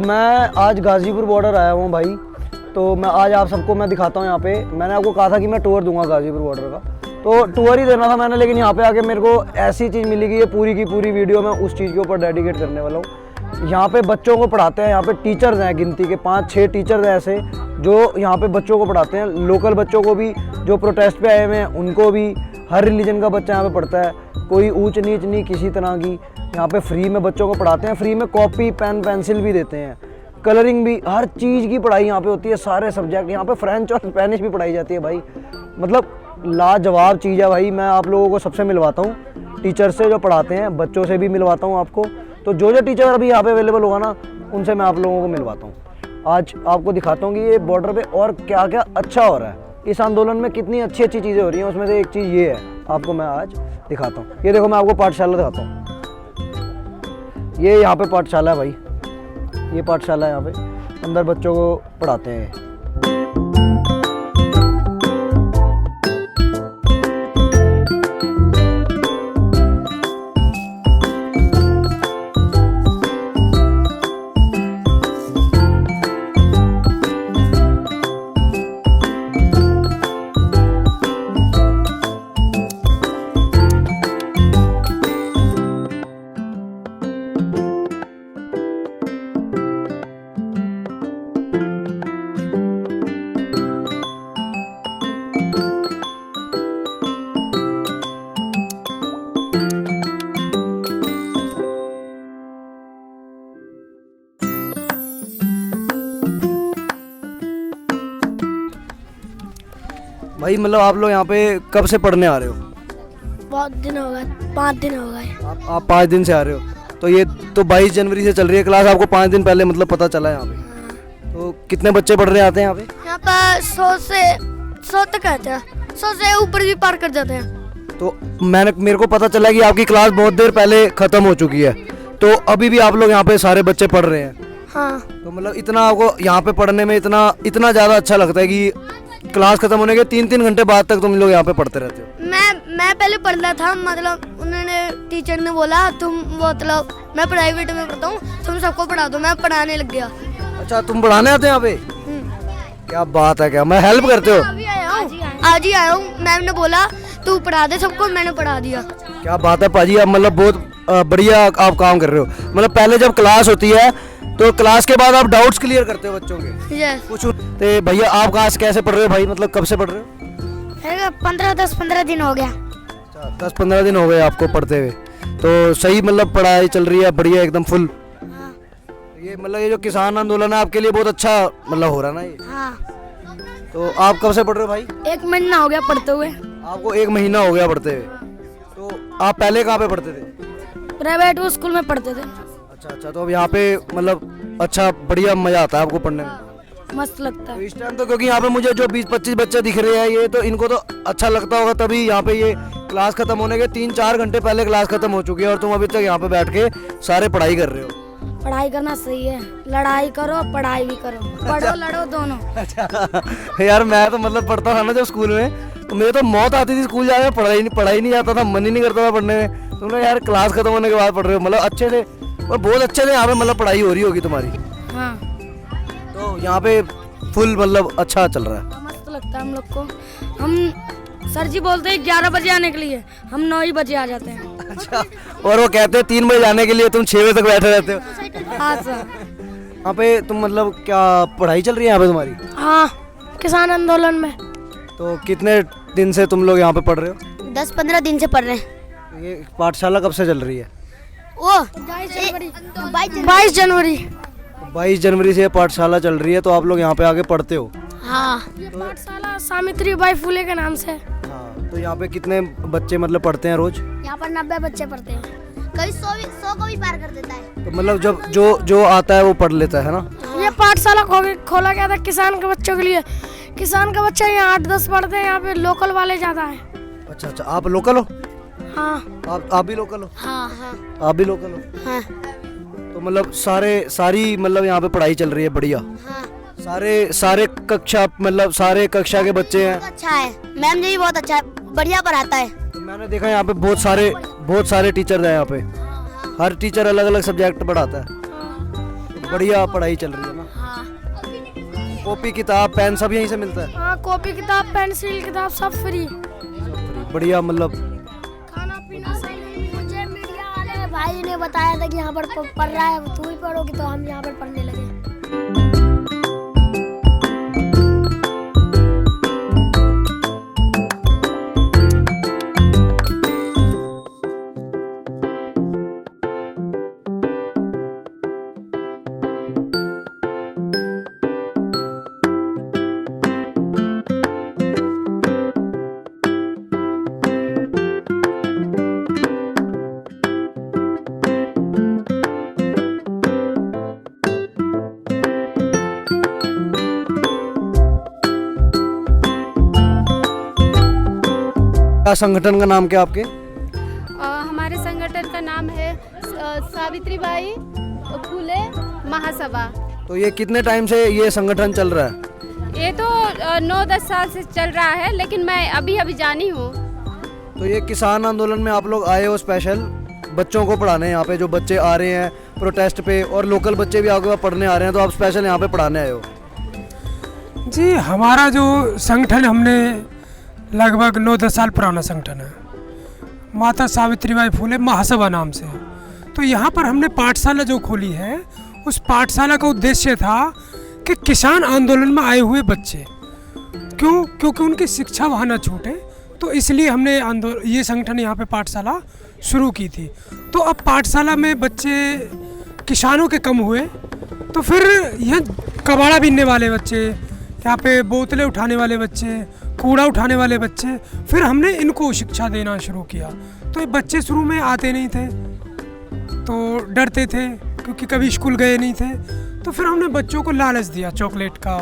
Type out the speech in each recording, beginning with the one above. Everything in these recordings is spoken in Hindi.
मैं आज गाज़ीपुर बॉर्डर आया हूँ भाई। तो मैं आज आप सबको मैं दिखाता हूँ यहाँ पे। मैंने आपको कहा था कि मैं टूर दूंगा गाज़ीपुर बॉर्डर का, तो टूर ही देना था मैंने, लेकिन यहाँ पे आके मेरे को ऐसी चीज़ मिली कि ये पूरी की पूरी वीडियो मैं उस चीज़ के ऊपर डेडिकेट करने वाला हूँ। यहाँ पे बच्चों को पढ़ाते हैं, यहाँ पे टीचर्स हैं, गिनती के 5-6 टीचर्स हैं ऐसे जो यहाँ पे बच्चों को पढ़ाते हैं। लोकल बच्चों को भी, जो प्रोटेस्ट पे आए हुए हैं उनको भी, हर रिलीजन का बच्चा यहाँ पे पढ़ता है, कोई ऊंच नीच नहीं किसी तरह की। यहाँ पे फ्री में बच्चों को पढ़ाते हैं, फ्री में कॉपी पेन पेंसिल भी देते हैं, कलरिंग भी, हर चीज़ की पढ़ाई यहाँ पे होती है, सारे सब्जेक्ट। यहाँ पे फ्रेंच और स्पेनिश भी पढ़ाई जाती है भाई। मतलब लाजवाब चीज़ है भाई। मैं आप लोगों को सबसे मिलवाता हूँ, टीचर से जो पढ़ाते हैं, बच्चों से भी मिलवाता हूँ आपको। तो जो जो टीचर अभी यहाँ पे अवेलेबल होगा ना, उनसे मैं आप लोगों को मिलवाता हूँ। आज आपको दिखाता हूँ कि ये बॉर्डर पे और क्या क्या अच्छा हो रहा है, इस आंदोलन में कितनी अच्छी अच्छी चीज़ें हो रही हैं। उसमें से एक चीज़ ये है, आपको मैं आज दिखाता हूँ। ये देखो, मैं आपको पाठशाला दिखाता हूँ। ये यहाँ पे पाठशाला है भाई, ये पाठशाला है। यहाँ पे अंदर बच्चों को पढ़ाते हैं। भाई मतलब आप लोग यहाँ पे कब से पढ़ने आ रहे हो? बहुत दिन हो गए, 5 दिन हो गए। आप 5 दिन से आ रहे हो। तो ये तो 22 जनवरी से चल रही है क्लास, आपको 5 दिन पहले मतलब पता चला है यहाँ पे। तो कितने बच्चे पढ़ रहे आते हैं यहाँ पे? यहाँ पर 100 तक आते हैं, 100 से ऊपर भी पार कर जाते हैं। तो मेरे को पता चला कि आपकी क्लास बहुत देर पहले ख़त्म हो चुकी है, तो अभी भी आप लोग यहाँ पे सारे बच्चे पढ़ रहे हैं। हाँ। तो मतलब इतना आपको यहाँ पे पढ़ने में इतना ज़्यादा अच्छा लगता है कि क्लास खत्म होने के 3-3 घंटे बाद तक तुम लोग यहाँ पे पढ़ते रहते हो। मैं पहले पढ़ता था, मतलब उन्होंने, टीचर ने बोला तुम, मतलब मैं प्राइवेट में पढ़ता हूँ, तुम सबको पढ़ा दो। मैं पढ़ाने लग गया। अच्छा, तुम पढ़ाने आते हैं यहाँ पे? क्या बात है, क्या मैं हेल्प करते हो? अभी आया हूँ, आज ही आया हूँ। मैम ने बोला तू पढ़ा दे सबको, मैंने पढ़ा दिया। क्या बात है पाजी, आप मतलब बहुत बढ़िया आप काम कर रहे हो। मतलब पहले जब क्लास होती है तो क्लास के बाद आप डाउट्स क्लियर करते हो बच्चों के। यस। पूछो तो भैया, आप क्लास कैसे पढ़ रहे हो भाई? मतलब कब से पढ़ रहे हो? 10-15 दिन हो गया। 10-15 दिन हो गए आपको पढ़ते हुए। तो सही मतलब पढ़ाई चल रही है, बढ़िया एकदम फुल। ये मतलब ये जो किसान आंदोलन है आपके लिए बहुत अच्छा मतलब हो रहा है ना ये? हाँ। तो आप कब से पढ़ रहे हो भाई? 1 महीना हो गया पढ़ते हुए। आपको 1 महीना हो गया पढ़ते हुए। तो आप पहले कहाँ पे पढ़ते थे? प्राइवेट स्कूल में पढ़ते थे। अच्छा, तो अब यहाँ पे मतलब अच्छा बढ़िया मजा आता है आपको पढ़ने में? मस्त लगता है। तो इस टाइम तो क्योंकि यहाँ पे मुझे जो 20-25 बच्चे दिख रहे हैं, ये तो इनको तो अच्छा लगता होगा, तभी यहाँ पे ये क्लास खत्म होने के 3-4 घंटे पहले क्लास खत्म हो चुकी है और तुम अभी तक यहाँ पे बैठ के सारे पढ़ाई कर रहे हो। पढ़ाई करना सही है, लड़ाई करो पढ़ाई भी करो, पढ़ो लड़ो दोनों। अच्छा यार, मैं तो मतलब पढ़ता था ना जब स्कूल में, तो मेरे तो मौत आती थी स्कूल जाने में, पढ़ाई नहीं जाता था, मन ही नहीं करता था पढ़ने में। तुम यार क्लास खत्म होने के बाद पढ़ रहे हो, मतलब अच्छे से और बहुत अच्छे से यहाँ पे मतलब पढ़ाई हो रही होगी तुम्हारी। हाँ। तो यहाँ पे फुल मतलब अच्छा चल रहा है। मस्त लगता है हम लोग को। हम सर जी बोलते हैं 11 बजे आने के लिए, हम 9 ही बजे आ जाते हैं। अच्छा, और वो कहते हैं 3 बजे आने के लिए, तुम 6 बजे तक बैठे रहते हो? हाँ सर। यहाँ पे तुम मतलब क्या पढ़ाई चल रही है यहाँ पे तुम्हारी? हाँ, किसान आंदोलन में। तो कितने दिन से तुम लोग यहाँ पे पढ़ रहे हो? 10-15 दिन से पढ़ रहे हैं। ये पाठशाला कब से चल रही है? वो 22 जनवरी। 22 जनवरी से पाठशाला चल रही है, तो आप लोग यहाँ पे आके पढ़ते हो? हाँ। ये पाठशाला सावित्री बाई फुले के नाम से। हाँ। तो यहाँ पे कितने बच्चे मतलब पढ़ते हैं रोज? यहाँ पर 90 बच्चे पढ़ते हैं, कभी 100 को भी पार कर देता है। तो मतलब जब जो आता है वो पढ़ लेता है ना? ये पाठशाला खोला गया था किसान के बच्चों के लिए। किसान का बच्चा यहाँ 8-10 पढ़ते हैं, यहाँ पे लोकल वाले ज्यादा है। अच्छा, आप लोकल हो? हाँ। आप भी लोकल हो? हाँ। आप भी लोकल हो? हाँ। तो मतलब सारी मतलब यहाँ पे पढ़ाई चल रही है बढ़िया? हाँ। सारे कक्षा मतलब सारे कक्षा के बच्चे हैं? अच्छा है, मैम जी भी बहुत अच्छा है, बढ़िया पढ़ाता है। तो मैंने देखा यहाँ पे बहुत सारे टीचर हैं यहाँ पे, हर टीचर अलग अलग सब्जेक्ट पढ़ाता है। बढ़िया पढ़ाई चल रही है ना? हाँ कॉपी किताब पेन सब यहीं से मिलता है? हाँ, कॉपी किताब पेंसिल किताब सब फ्री। बढ़िया, मतलब खाना पीना सब। मुझे मीडिया वाले भाई ने बताया था कि यहाँ पर पढ़ रहा है, तू भी पढ़ोगी, तो हम यहाँ पर पढ़ने लगे। क्या संगठन का नाम क्या आपके? हमारे संगठन का नाम है सावित्रीबाई फुले महासभा। तो ये कितने टाइम से ये संगठन चल रहा है? ये तो 9-10 साल से चल रहा है, लेकिन मैं अभी अभी जानी हूँ। तो ये किसान आंदोलन में आप लोग आए हो स्पेशल बच्चों को पढ़ाने, यहाँ पे जो बच्चे आ रहे हैं प्रोटेस्ट पे, और लोकल बच्चे भी आगे पढ़ने आ रहे हैं, तो आप स्पेशल यहाँ पे पढ़ाने आए हो? जी, हमारा जो संगठन, हमने लगभग 9-10 साल पुराना संगठन है, माता सावित्रीबाई फुले महासभा नाम से। तो यहाँ पर हमने पाठशाला जो खोली है, उस पाठशाला का उद्देश्य था कि किसान आंदोलन में आए हुए बच्चे, क्योंकि उनकी शिक्षा वहाँ न छूटे, तो इसलिए हमने ये संगठन यहाँ पे पाठशाला शुरू की थी। तो अब पाठशाला में बच्चे किसानों के कम हुए, तो फिर यहाँ कबाड़ा बीनने वाले बच्चे, यहाँ पे बोतलें उठाने वाले बच्चे, कूड़ा उठाने वाले बच्चे, फिर हमने इनको शिक्षा देना शुरू किया। तो ये बच्चे शुरू में आते नहीं थे, तो डरते थे क्योंकि कभी स्कूल गए नहीं थे। तो फिर हमने बच्चों को लालच दिया चॉकलेट का,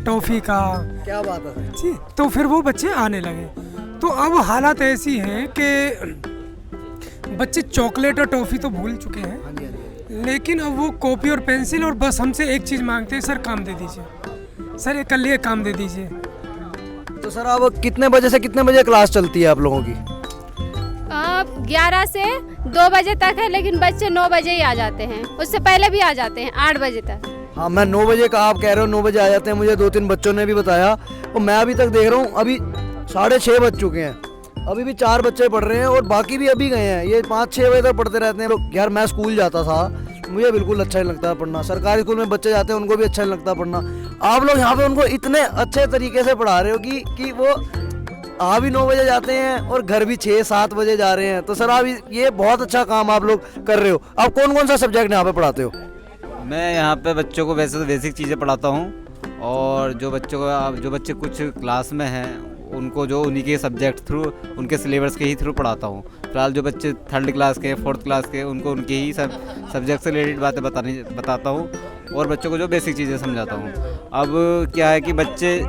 टॉफ़ी का। क्या बात है जी, तो फिर वो बच्चे आने लगे। तो अब हालत ऐसी है कि बच्चे चॉकलेट और टॉफ़ी तो भूल चुके हैं, लेकिन अब वो कॉपी और पेंसिल, और बस हमसे एक चीज़ मांगते हैं, सर काम दे दीजिए, सर ये कल ये काम दे दीजिए। तो सर अब कितने बजे से कितने बजे क्लास चलती है आप लोगों की? 11 से 2 बजे तक है, लेकिन बच्चे 9 बजे ही आ जाते हैं, उससे पहले भी आ जाते हैं 8 बजे तक। हाँ, मैं 9 बजे का, आप कह रहे हो 9 बजे आ जाते हैं, मुझे 2-3 बच्चों ने भी बताया, और मैं अभी तक देख रहा हूँ अभी 6:30 बज चुके हैं, अभी भी 4 बच्चे पढ़ रहे हैं, और बाकी भी अभी गए हैं। ये 5-6 बजे तक पढ़ते रहते हैं लोग। यार मैं स्कूल जाता था, मुझे बिल्कुल अच्छा नहीं लगता पढ़ना। सरकारी स्कूल में बच्चे जाते हैं, उनको भी अच्छा नहीं लगता पढ़ना। आप लोग यहाँ पे उनको इतने अच्छे तरीके से पढ़ा रहे हो कि वो आ भी 9 बजे जाते हैं और घर भी 6-7 बजे जा रहे हैं। तो सर आप ये बहुत अच्छा काम आप लोग कर रहे हो। आप कौन कौन सा सब्जेक्ट यहाँ पे पढ़ाते हो? मैं यहाँ पे बच्चों को वैसे तो बेसिक चीज़ें पढ़ाता हूँ, और जो बच्चे कुछ क्लास में हैं उनको जो उन्हीं के सब्जेक्ट थ्रू, उनके सिलेबस के ही थ्रू पढ़ाता हूँ। फिलहाल जो बच्चे 3rd क्लास के, 4th क्लास के, उनको उनके ही सब्जेक्ट से रिलेटेड बातें बताता हूँ, और बच्चों को जो बेसिक चीज़ें समझाता हूँ। अब क्या है कि बच्चे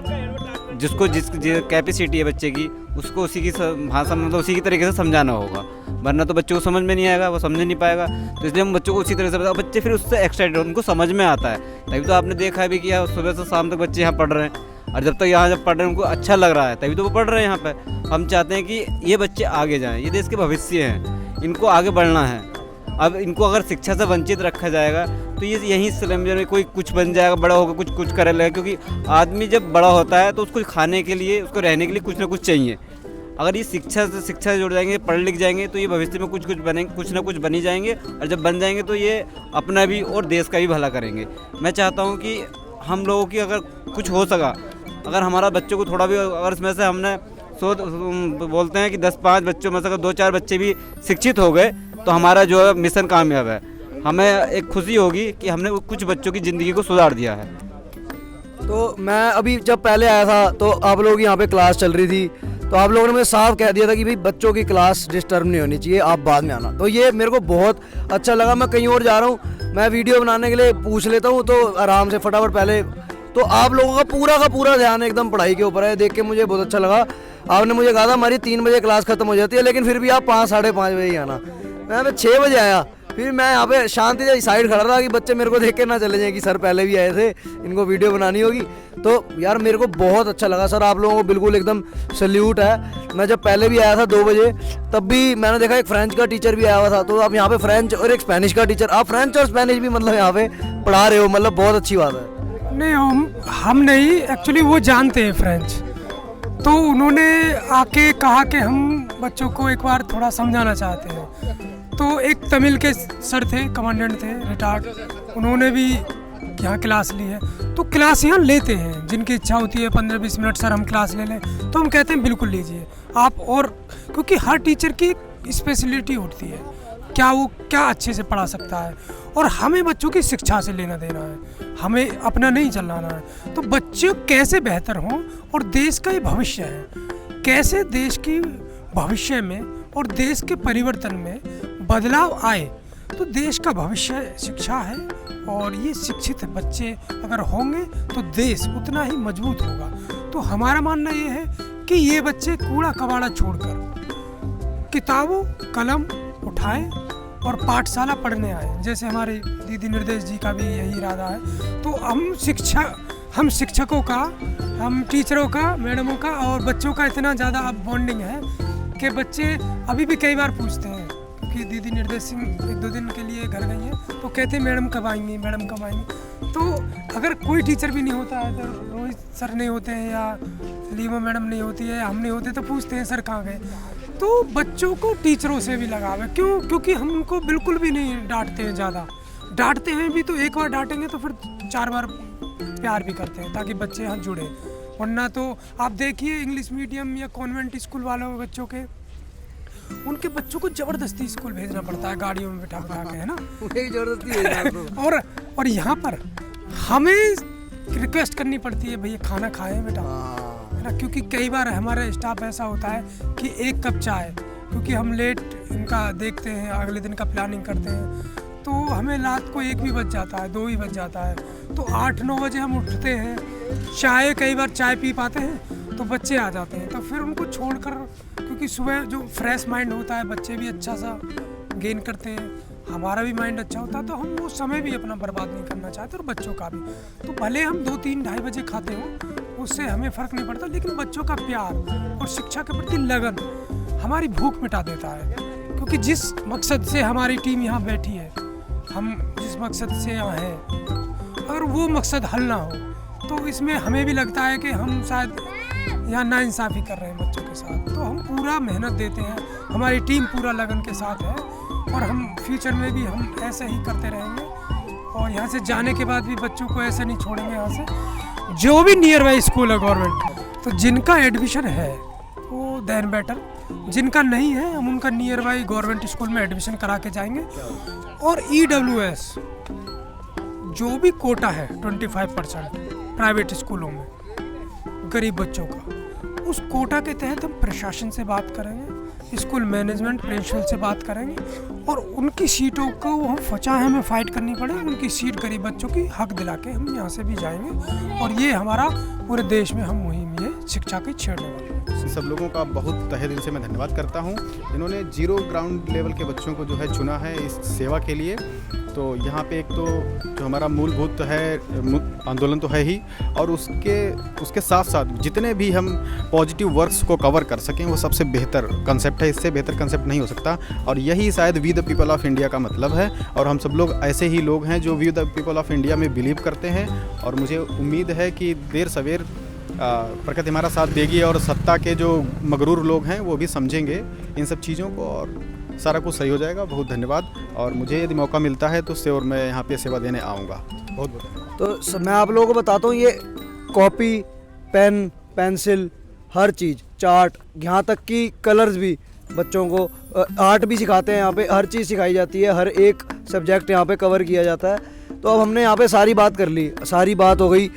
जिसको जिस कैपेसिटी है बच्चे की, उसको उसी की भाषा में, मतलब उसी की तरीके से समझाना होगा, वरना तो बच्चों को समझ में नहीं आएगा, वो समझ नहीं पाएगा। तो इसलिए हम बच्चों को उसी तरह से बताओ, बच्चे फिर उससे एक्साइटेड, उनको समझ में आता है। तभी तो आपने देखा है भी कि सुबह से शाम तक बच्चे यहाँ पढ़ रहे हैं, और जब तक यहाँ जब पढ़ रहे हैं उनको अच्छा लग रहा है, तभी तो वो पढ़ रहे हैं यहाँ पे। हम चाहते हैं कि ये बच्चे आगे जाएँ, ये देश के भविष्य हैं, इनको आगे बढ़ना है। अब इनको अगर शिक्षा से वंचित रखा जाएगा तो ये यहीं स्लम में कोई कुछ बन जाएगा, बड़ा होकर कुछ करे लगेगा। क्योंकि आदमी जब बड़ा होता है तो उसको खाने के लिए, उसको रहने के लिए कुछ ना कुछ चाहिए। अगर ये शिक्षा से जुड़ जाएंगे, पढ़ लिख जाएंगे, तो ये भविष्य में कुछ बनेंगे, कुछ ना कुछ बनी जाएंगे, और जब बन जाएंगे तो ये अपना भी और देश का भी भला करेंगे। मैं चाहता हूँ कि हम लोगों की अगर कुछ हो सका, अगर हमारा बच्चों को थोड़ा भी, अगर इसमें से हमने बोलते हैं कि 10-5 बच्चों में से अगर 2-4 बच्चे भी शिक्षित हो गए तो हमारा जो है मिशन कामयाब है। हमें एक खुशी होगी कि हमने कुछ बच्चों की ज़िंदगी को सुधार दिया है। तो मैं अभी जब पहले आया था तो आप लोग यहाँ पे क्लास चल रही थी, तो आप लोगों ने मुझे साफ कह दिया था कि भाई बच्चों की क्लास डिस्टर्ब नहीं होनी चाहिए, आप बाद में आना। तो ये मेरे को बहुत अच्छा लगा। मैं कहीं और जा रहा हूँ, मैं वीडियो बनाने के लिए पूछ लेता हूँ, तो आराम से फटाफट पहले। तो आप लोगों का पूरा ध्यान एकदम पढ़ाई के ऊपर है, देख के मुझे बहुत अच्छा लगा। आपने मुझे कहा था हमारी 3 बजे क्लास खत्म हो जाती है, लेकिन फिर भी आप 5-5:30 बजे ही आना। मैं 6 बजे आया, फिर मैं यहाँ पे शांति से साइड खड़ा रहा कि बच्चे मेरे को देख के ना चले जाएं कि सर पहले भी आए थे, इनको वीडियो बनानी होगी। तो यार मेरे को बहुत अच्छा लगा सर, आप लोगों को बिल्कुल एकदम सल्यूट है। मैं जब पहले भी आया था 2 बजे, तब भी मैंने देखा एक फ्रेंच का टीचर भी आया हुआ था। तो आप यहाँ पे फ्रेंच और एक स्पेनिश का टीचर, आप फ्रेंच और स्पेनिश भी मतलब यहाँ पे पढ़ा रहे हो, मतलब बहुत अच्छी बात है। नहीं, हम नहीं, एक्चुअली वो जानते हैं फ्रेंच, तो उन्होंने आके कहा कि हम बच्चों को एक बार थोड़ा समझाना चाहते हैं। तो एक तमिल के सर थे, कमांडेंट थे रिटायर्ड, उन्होंने भी यहाँ क्लास ली है। तो क्लास यहाँ लेते हैं, जिनकी इच्छा होती है 15-20 मिनट सर हम क्लास ले लें, तो हम कहते हैं बिल्कुल लीजिए आप। और क्योंकि हर टीचर की एक स्पेशलिटी होती है, क्या वो क्या अच्छे से पढ़ा सकता है, और हमें बच्चों की शिक्षा से लेना देना है, हमें अपना नहीं चलाना है। तो बच्चे कैसे बेहतर हों, और देश का ये भविष्य है, कैसे देश की भविष्य में और देश के परिवर्तन में बदलाव आए, तो देश का भविष्य शिक्षा है। और ये शिक्षित बच्चे अगर होंगे तो देश उतना ही मजबूत होगा। तो हमारा मानना ये है कि ये बच्चे कूड़ा कबाड़ा छोड़कर किताबों कलम उठाएं और पाठशाला पढ़ने आए, जैसे हमारे दीदी निर्देश जी का भी यही इरादा है। तो हम शिक्षकों का, हम टीचरों का, मैडमों का और बच्चों का इतना ज़्यादा अब बॉन्डिंग है कि बच्चे अभी भी कई बार पूछते हैं, क्योंकि दीदी निर्देश सिंह 1-2 दिन के लिए घर गई हैं, तो कहते हैं मैडम कब आएंगी, मैडम कब आएंगी। तो अगर कोई टीचर भी नहीं होता है, तो रोहित सर नहीं होते हैं या लीमा मैडम नहीं होती है, हम नहीं होते, तो पूछते हैं सर कहाँ गए। तो बच्चों को टीचरों से भी लगाव है, क्यों? क्योंकि हम उनको बिल्कुल भी नहीं डांटते हैं, ज़्यादा डांटते हैं भी तो एक बार डांटेंगे तो फिर 4 बार प्यार भी करते हैं, ताकि बच्चे यहाँ जुड़े। वरना तो आप देखिए इंग्लिश मीडियम या कॉन्वेंट स्कूल वालों बच्चों के, उनके बच्चों को जबरदस्ती स्कूल भेजना पड़ता है, गाड़ियों में बिठा के, है ना, जबरदस्ती। और यहाँ पर हमें रिक्वेस्ट करनी पड़ती है, भैया खाना खाएं बेटा, है ना, क्योंकि कई बार हमारा स्टाफ ऐसा होता है कि 1 कप चाय, क्योंकि हम लेट इनका देखते हैं, अगले दिन का प्लानिंग करते हैं, तो हमें रात को 1 भी बज जाता है, 2 भी बज जाता है। तो 8-9 बजे हम उठते हैं, चाय कई बार चाय पी पाते हैं, तो बच्चे आ जाते हैं, तो फिर उनको छोड़कर, क्योंकि सुबह जो फ्रेश माइंड होता है, बच्चे भी अच्छा सा गेन करते हैं, हमारा भी माइंड अच्छा होता है, तो हम वो समय भी अपना बर्बाद नहीं करना चाहते, और बच्चों का भी। तो भले हम 2-3-2:30 बजे खाते हो, उससे हमें फ़र्क नहीं पड़ता, लेकिन बच्चों का प्यार और शिक्षा के प्रति लगन हमारी भूख मिटा देता है। क्योंकि जिस मकसद से हमारी टीम यहाँ बैठी है, हम जिस मकसद से यहाँ हैं, अगर वो मकसद हल ना हो, तो इसमें हमें भी लगता है कि हम शायद यहाँ नाइंसाफ़ी कर रहे हैं बच्चों के साथ। तो हम पूरा मेहनत देते हैं, हमारी टीम पूरा लगन के साथ है, और हम फ्यूचर में भी हम ऐसे ही करते रहेंगे। और यहाँ से जाने के बाद भी बच्चों को ऐसे नहीं छोड़ेंगे यहाँ से। जो भी नियर बाई स्कूल है गवर्नमेंट, तो जिनका एडमिशन है वो देन बेटर, जिनका नहीं है हम उनका नियर बाई गवर्नमेंट स्कूल में एडमिशन करा के जाएंगे। और EWS जो भी कोटा है 25% प्राइवेट स्कूलों में गरीब बच्चों का, उस कोटा के तहत हम प्रशासन से बात करेंगे, स्कूल मैनेजमेंट प्रिंसिपल से बात करेंगे, और उनकी सीटों को हम चाहे हमें फाइट करनी पड़े, उनकी सीट गरीब बच्चों की हक दिला के हम यहाँ से भी जाएंगे। और ये हमारा पूरे देश में हम मुहिम ये शिक्षा की छेड़ने वाले। सब लोगों का बहुत तहे दिल से मैं धन्यवाद करता हूँ, इन्होंने 0 ग्राउंड लेवल के बच्चों को जो है चुना है इस सेवा के लिए। तो यहाँ पे एक तो जो हमारा मूलभूत है आंदोलन तो है ही, और उसके साथ साथ जितने भी हम पॉजिटिव वर्क्स को कवर कर सकें वो सबसे बेहतर कंसेप्ट है, इससे बेहतर कंसेप्ट नहीं हो सकता। और यही शायद we the people of India का मतलब है, और हम सब लोग ऐसे ही लोग हैं जो we the people of India में बिलीव करते हैं। और मुझे उम्मीद है कि देर सवेर प्रकृति हमारा साथ देगी, और सत्ता के जो मगरूर लोग हैं वो भी समझेंगे इन सब चीज़ों को, और सारा कुछ सही हो जाएगा। बहुत धन्यवाद, और मुझे यदि मौका मिलता है तो और मैं यहाँ पे सेवा देने आऊँगा। बहुत बहुत तो मैं आप लोगों को बताता हूँ, ये कॉपी, पेन, पेंसिल, हर चीज़, चार्ट, यहाँ तक कि कलर्स भी, बच्चों को आर्ट भी सिखाते हैं यहाँ पे, हर चीज़ सिखाई जाती है, हर एक सब्जेक्ट यहाँ पे कवर किया जाता है। तो अब हमने यहाँ पे सारी बात कर ली, सारी बात हो गई।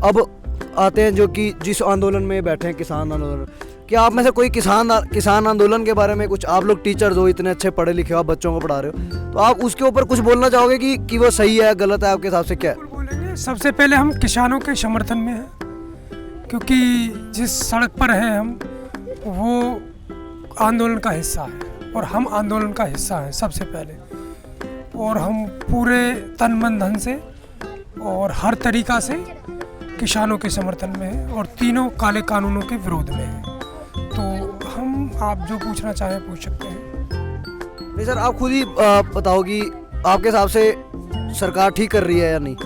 अब आते हैं जो कि जिस आंदोलन में बैठे हैं, किसान आंदोलन। क्या आप में से कोई किसान आंदोलन के बारे में कुछ, आप लोग टीचर्स हो, इतने अच्छे पढ़े लिखे हो, आप बच्चों को पढ़ा रहे हो, तो आप उसके ऊपर कुछ बोलना चाहोगे कि वो सही है गलत है, आपके हिसाब से क्या है? बोलेंगे सबसे पहले हम किसानों के समर्थन में हैं, क्योंकि जिस सड़क पर हैं हम वो आंदोलन का हिस्सा है, और हम आंदोलन का हिस्सा हैं सबसे पहले। और हम पूरे तन मन धन से और हर तरीका से किसानों के समर्थन में हैं और तीनों काले कानूनों के विरोध में हैं। तो हम आप जो पूछना चाहें पूछ सकते हैं। नहीं सर, आप खुद ही बताओ कि आपके हिसाब से सरकार ठीक कर रही है या नहीं?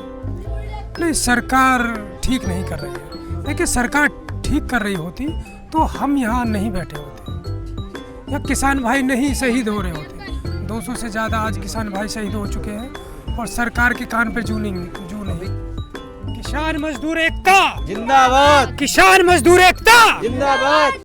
नहीं, सरकार ठीक नहीं कर रही है। देखिए, सरकार ठीक कर रही होती तो हम यहाँ नहीं बैठे होते, या किसान भाई नहीं शहीद हो रहे होते। 200 से ज़्यादा आज किसान भाई शहीद हो चुके हैं और सरकार के कान पे जू नहीं। किसान मजदूर एकता जिंदाबाद, किसान मजदूर एकता जिंदाबाद।